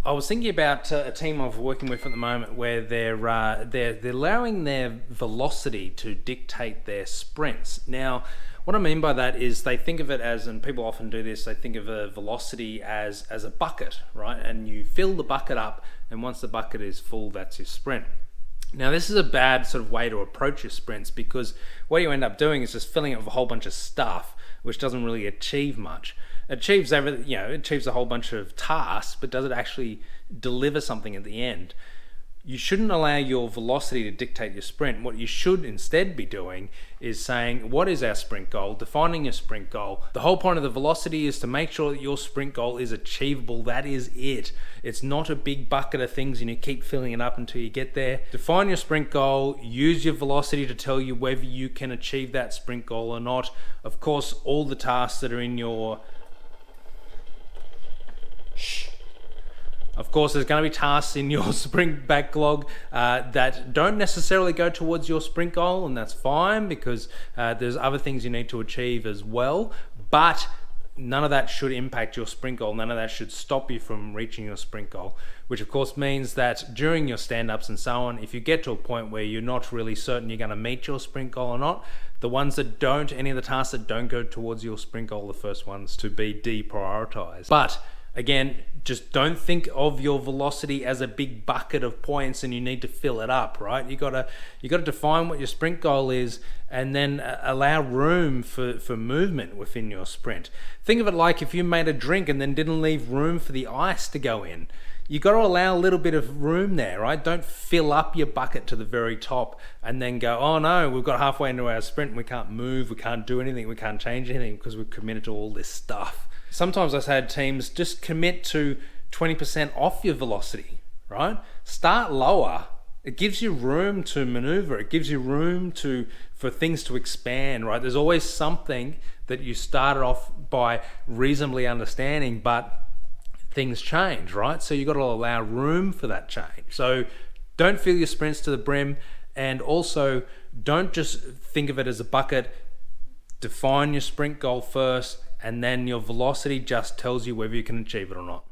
I was thinking about a team I'm working with at the moment where they're allowing their velocity to dictate their sprints. Now, what I mean by that is they think of it as, and people often do this, they think of a velocity as a bucket, right? And you fill the bucket up, and once the bucket is full, that's your sprint. Now, this is a bad sort of way to approach your sprints, because what you end up doing is just filling it with a whole bunch of stuff, which doesn't really achieve much. It achieves everything, it achieves a whole bunch of tasks, but does it actually deliver something at the end? You shouldn't allow your velocity to dictate your sprint. What you should instead be doing is saying, what is our sprint goal? Defining your sprint goal. The whole point of the velocity is to make sure that your sprint goal is achievable. That is it. It's not a big bucket of things and you keep filling it up until you get there. Define your sprint goal. Use your velocity to tell you whether you can achieve that sprint goal or not. Of course, all the tasks that are in your... Of course, there's going to be tasks in your sprint backlog that don't necessarily go towards your sprint goal, and that's fine because there's other things you need to achieve as well. But none of that should impact your sprint goal. None of that should stop you from reaching your sprint goal, which of course means that during your stand-ups and so on, if you get to a point where you're not really certain you're going to meet your sprint goal or not, the ones that don't, any of the tasks that don't go towards your sprint goal, are the first ones to be deprioritized. But again, just don't think of your velocity as a big bucket of points and you need to fill it up, right? You gotta define what your sprint goal is and then allow room for movement within your sprint. Think of it like if you made a drink and then didn't leave room for the ice to go in. You got to allow a little bit of room there, right? Don't fill up your bucket to the very top and then go, oh no, we've got halfway into our sprint and we can't move, we can't do anything, we can't change anything because we've committed to all this stuff. Sometimes I've had teams just commit to 20% off your velocity, right? Start lower. It gives you room to maneuver. It gives you room for things to expand, right? There's always something that you started off by reasonably understanding, but things change, right? So you've got to allow room for that change. So don't fill your sprints to the brim, and also don't just think of it as a bucket. Define your sprint goal first, and then your velocity just tells you whether you can achieve it or not.